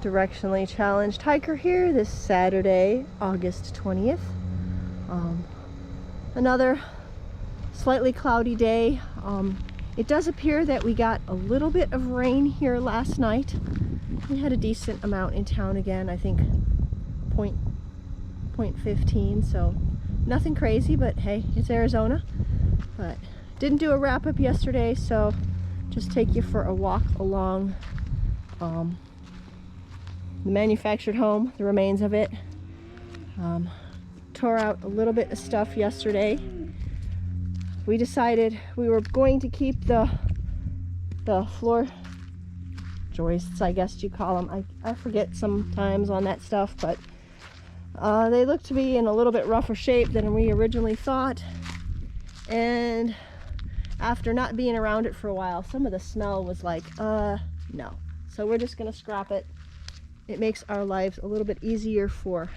Directionally challenged hiker here this Saturday, August 20th. Another slightly cloudy day. It does appear that we got a little bit of rain here last night. We had a decent amount in town again, I think 0.15, so nothing crazy, but hey, it's Arizona. But didn't do a wrap-up yesterday, so just take you for a walk along the manufactured home, the remains of it. Tore out a little bit of stuff yesterday. We decided we were going to keep the floor joists, I guess you call them. I forget sometimes on that stuff, but they look to be in a little bit rougher shape than we originally thought. And after not being around it for a while, some of the smell was like, no. So we're just gonna scrap it. It makes our lives a little bit easier for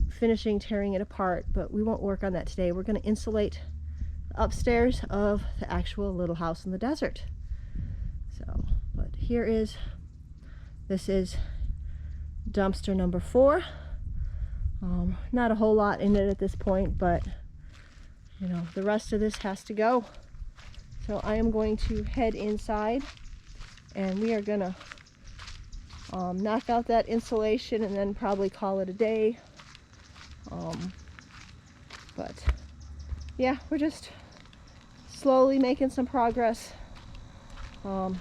finishing tearing it apart, but we won't work on that today. We're gonna insulate the upstairs of the actual little house in the desert. So, but this is dumpster number 4. Not a whole lot in it at this point, but you know, the rest of this has to go. So I am going to head inside, and we are gonna knock out that insulation and then probably call it a day. But yeah, we're just slowly making some progress. No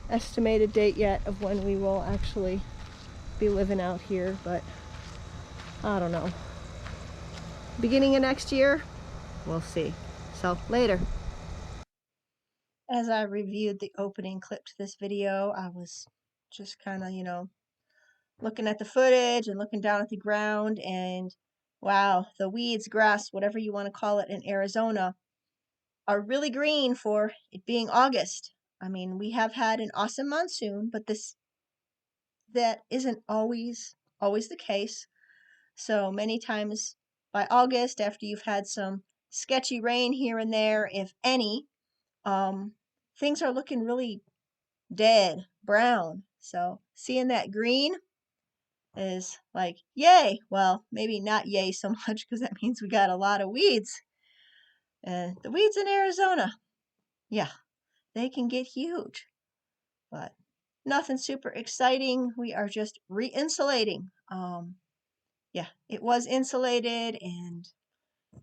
estimated date yet of when we will actually be living out here, but I don't know. Beginning of next year, we'll see. So later. As I reviewed the opening clip to this video, I was just kind of, looking at the footage and looking down at the ground, and wow, the weeds, grass, whatever you want to call it in Arizona, are really green for it being August. I mean, we have had an awesome monsoon, but that isn't always the case. So many times by August, after you've had some sketchy rain here and there, if any, things are looking really dead, brown. So seeing that green is like, yay. Well, maybe not yay so much, because that means we got a lot of weeds. And the weeds in Arizona, yeah, they can get huge. But nothing super exciting. We are just re-insulating. Yeah, it was insulated, and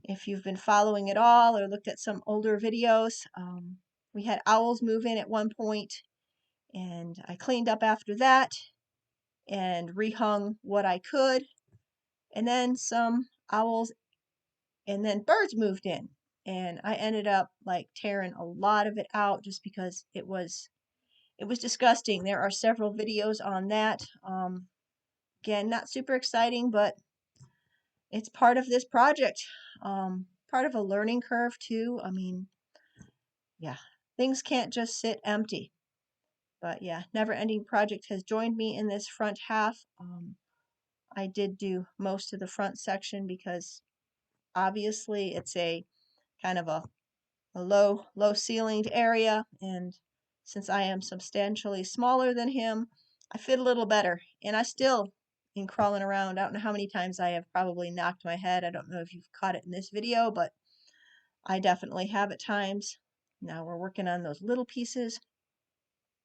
if you've been following it all or looked at some older videos, we had owls move in at one point, and I cleaned up after that and rehung what I could, and then some owls and then birds moved in, and I ended up like tearing a lot of it out just because it was disgusting. There are several videos on that. Again, not super exciting, but it's part of this project. Part of a learning curve too. I mean, yeah, things can't just sit empty. But yeah, Never Ending Project has joined me in this front half. I did do most of the front section because obviously it's a kind of a low ceilinged area, and since I am substantially smaller than him, I fit a little better. And I still, in crawling around, I don't know how many times I have probably knocked my head. I don't know if you've caught it in this video, but I definitely have at times. Now we're working on those little pieces.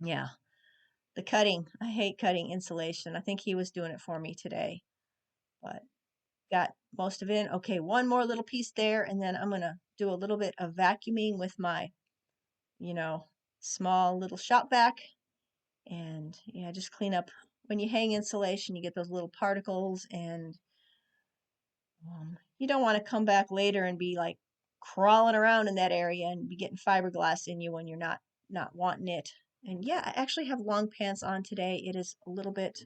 Yeah, the cutting. I hate cutting insulation. I think he was doing it for me today, but got most of it in. Okay, one more little piece there, and then I'm going to do a little bit of vacuuming with my, small little shop vac. And yeah, just clean up. When you hang insulation, you get those little particles, and you don't want to come back later and be like crawling around in that area and be getting fiberglass in you when you're not wanting it. And yeah, I actually have long pants on today. It is a little bit,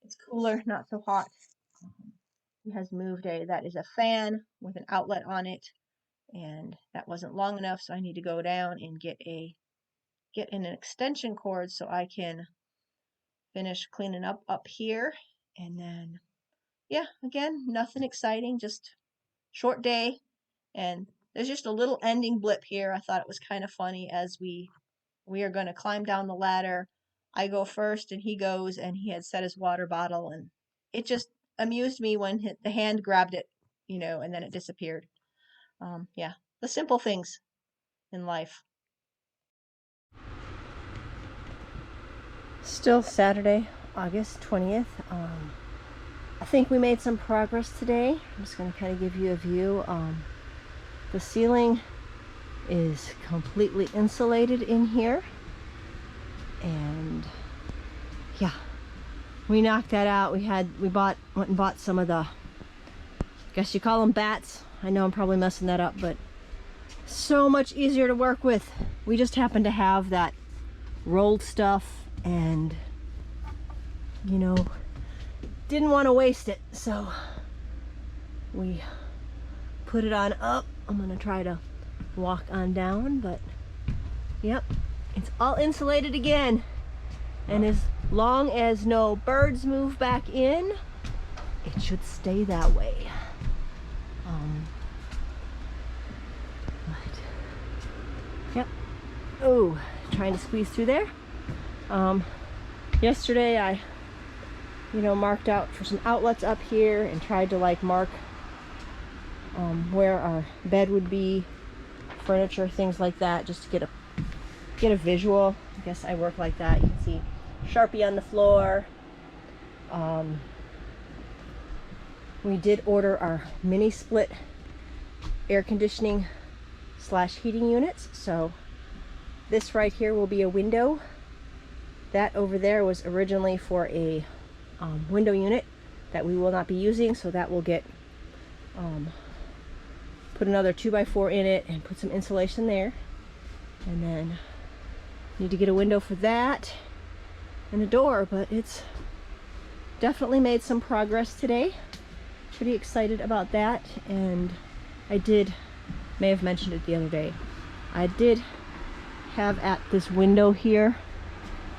it's cooler, not so hot. He has moved that is a fan with an outlet on it, and that wasn't long enough, so I need to go down and get an extension cord so I can finish cleaning up here. And then yeah, again, nothing exciting, just short day. And there's just a little ending blip here. I thought it was kind of funny as we we are going to climb down the ladder. I go first and he goes, and he had set his water bottle, and it just amused me when the hand grabbed it, and then it disappeared. Yeah, the simple things in life. Still Saturday, August 20th. I think we made some progress today. I'm just going to kind of give you a view. The ceiling is completely insulated in here, and yeah, we knocked that out. We went and bought some of the, I guess you call them bats. I know I'm probably messing that up, but so much easier to work with. We just happen to have that rolled stuff, and didn't want to waste it, so we put it on up. I'm gonna try to walk on down, but yep, it's all insulated again, and as long as no birds move back in, it should stay that way. But yep. Oh, trying to squeeze through there. Yesterday I marked out for some outlets up here and tried to mark where our bed would be, furniture, things like that, just to get a visual. I guess I work like that. You can see Sharpie on the floor. We did order our mini split air conditioning / heating units, so this right here will be a window. That over there was originally for a window unit that we will not be using, so that will get put another 2x4 in it and put some insulation there, and then need to get a window for that and a door. But it's definitely made some progress today. Pretty excited about that. And I may have mentioned it the other day, I did have at this window here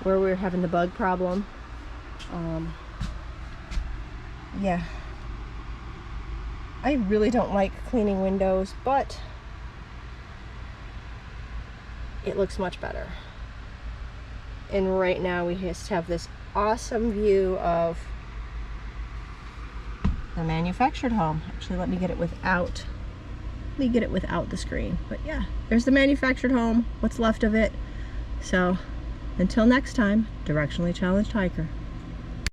where we were having the bug problem, yeah, I really don't like cleaning windows, but it looks much better. And right now we just have this awesome view of the manufactured home. Actually, let me get it without the screen. But yeah, there's the manufactured home, what's left of it. So until next time, Directionally Challenged Hiker.